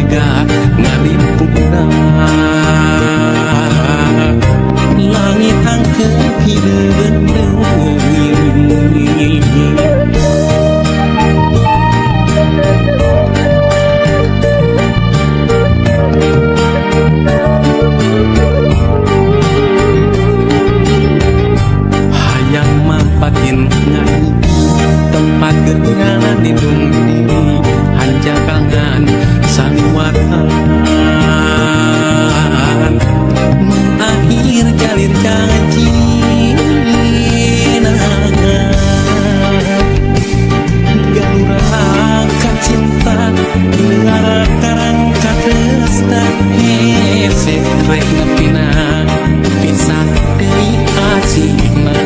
tega ngalipuna langit angkeun hideung hayang mampatin ngai tempat kenangan lindung diri hanjakangan saliwatan mengakhir jalir janji galurang cinta negara karang katresna hese rek nepina pisah deui asihna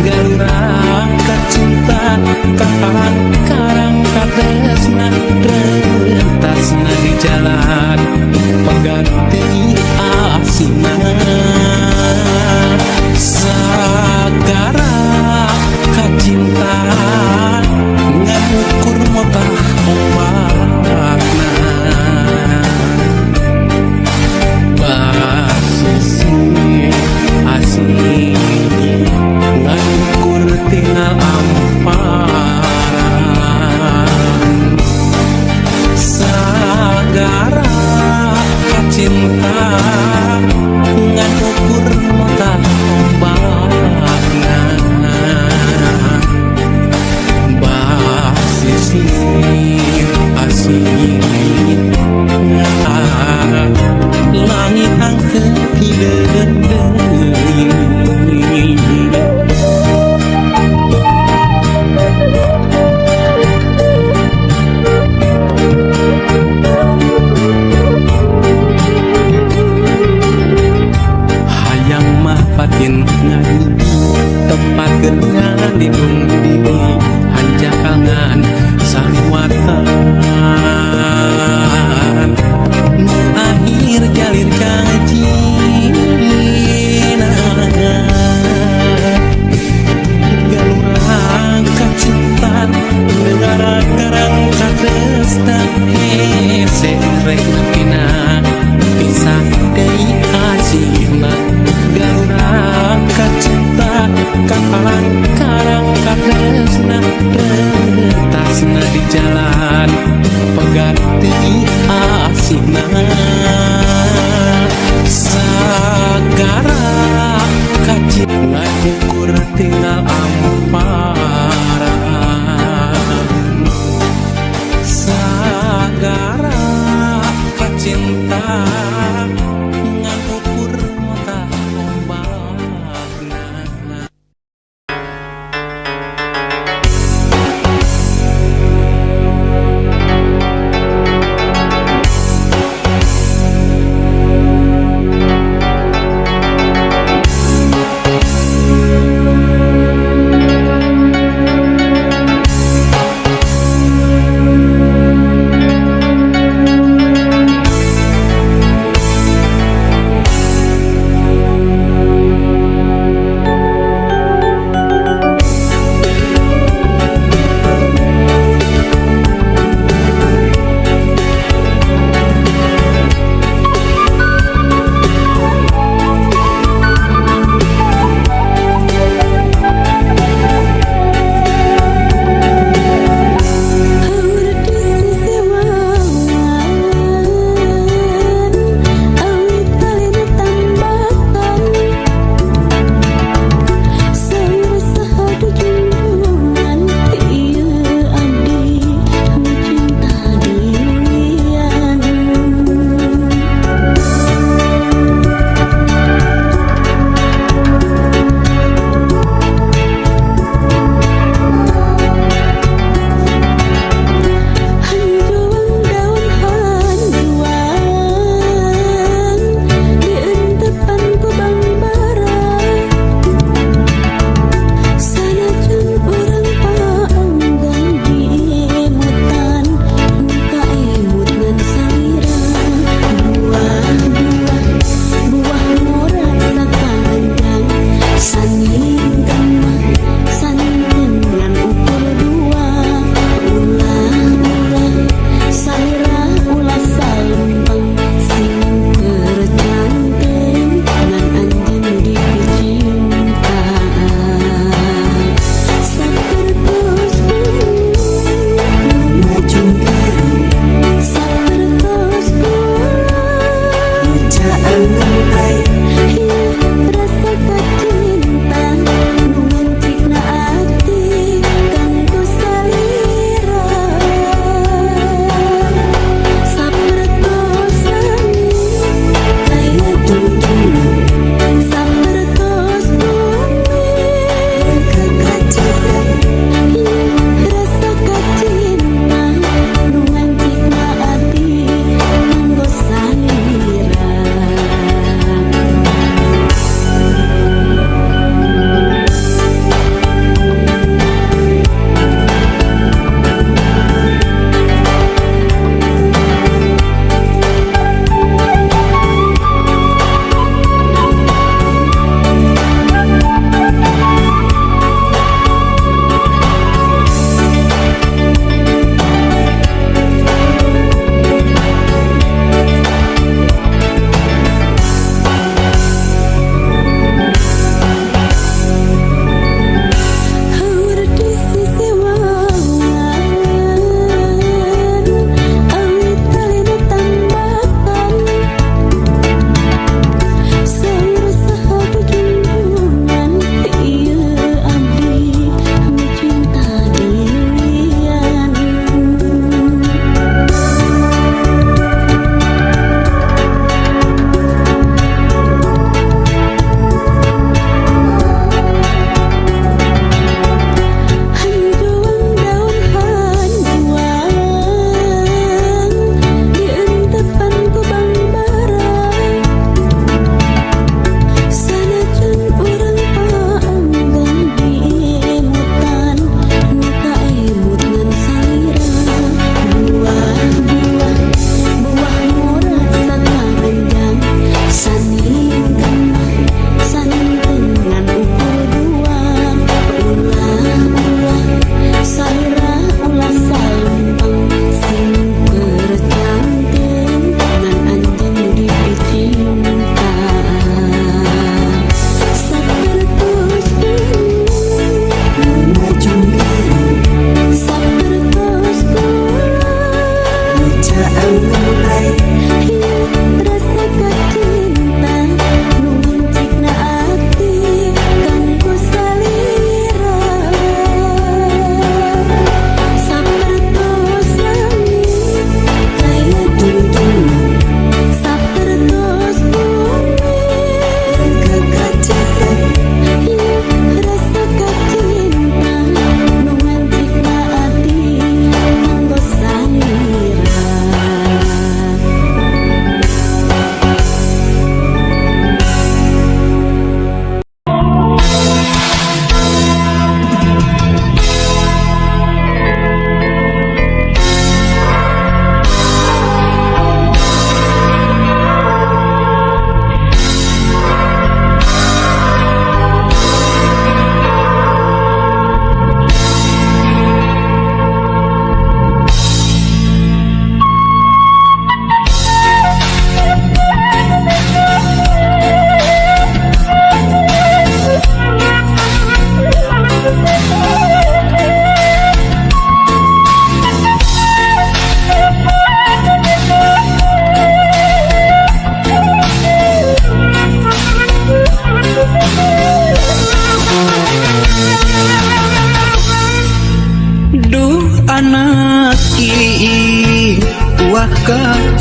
galurang cinta kapan karang katresna rentasna di jalan pengganti asihna sagara kacinta ngamukur motah ombakna basisi asih ngamukur tinggal amparan sagara kacinta ngamukur motah ombakna basisi asih langit angkeun hideung hayang mah patin ngai tempat kenangan lindung diri hanjakangan saliwatan akhir jalir janji galurang kacinta negara karang katresna hese rek nepina pisah deui asihna galurang kacinta kapan karang katresna rentasna di jalan pengganti asihna sagara kacinta ukur tinggal amparan sagara kacinta ngan ukur mata ombakna.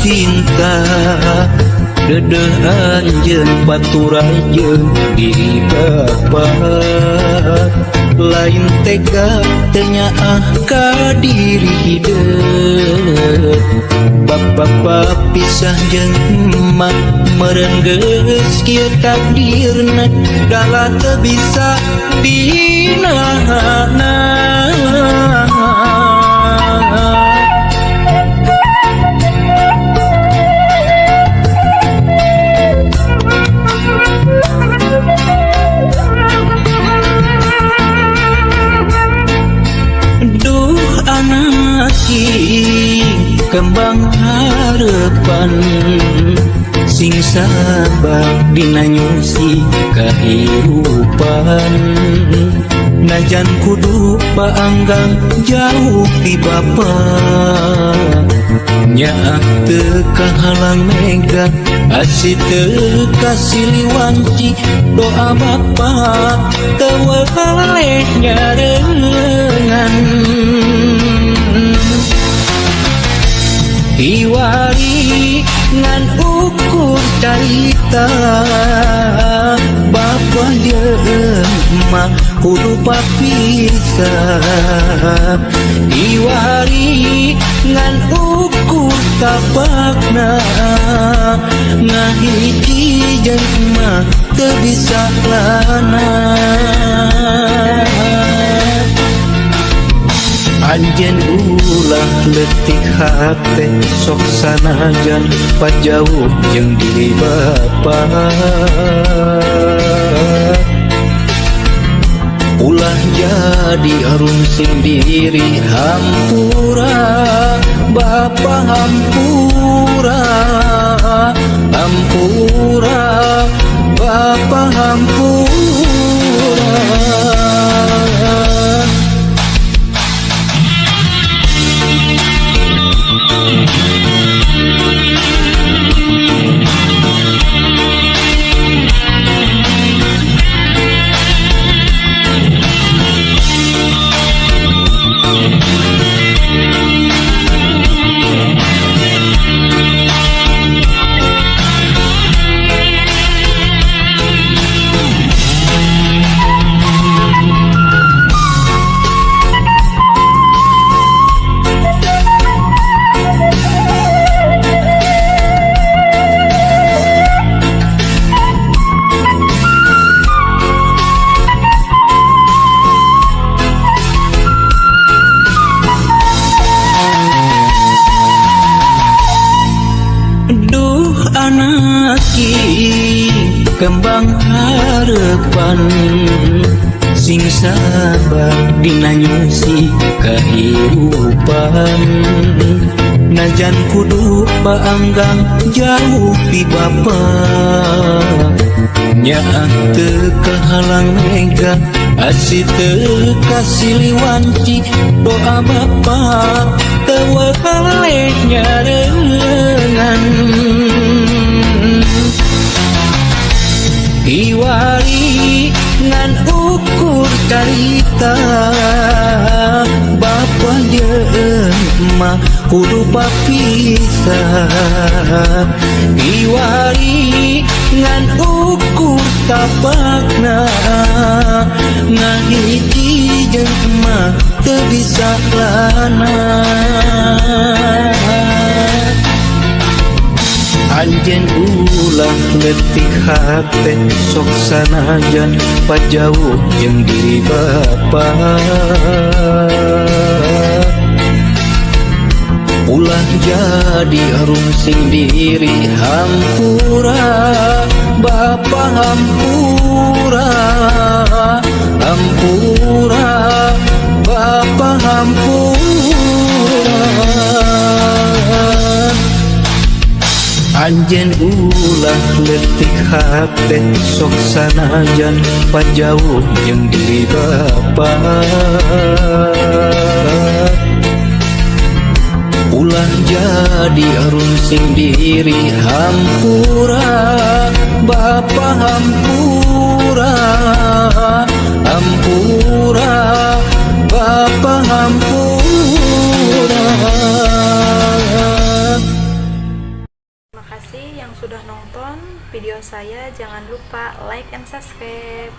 cinta dedeh anjeun baturan jeung diri bapa lain tega tenyaah ka diri hideung bapa pisah jeung emak meureun geus kieu takdirna dala teu bisa dinaana. Kembang harapan sing sabar dina nyusi kahirupan najan kudu paanggang jauh ti bapa Nyaah teu halang mega asih teu kasiliwanci doa bapa teu wae nyarengan hiwari ngan ukur carita bapa jeung emak kudu papisah hiwari ngan ukur tapakna ngahiji jeung emak teu bisa lana Anjeun ulah leutik hate sok sanajan pajauh jeung diri bapa ulah jadi arungsing diri hampura bapa hampura hampura bapa hampura Anaki kembang harapan sing sabar dina nyusi kehidupan najan kudu paanggang jauh ti bapa nyaah teu halang mega asih teu kasiliwanci doa bapa teu wae nyarengan hiwari ngan ukur carita bapa jeung emak kudu papisah hiwari ngan ukur tapakna ngahiji jeung emak teu bisa lana Anjeun ulah leutik hate sok sanajan pajauh jeung diri bapa ulah jadi arungsing diri hampura bapa hampura hampura bapa hampura Anjeun ulah leutik hate sok sanajan pajauh jeung diri bapa ulah jadi arungsing diri hampura bapa hampura hampura bapa hampura. Terima kasih yang sudah nonton video saya. Jangan lupa like and subscribe.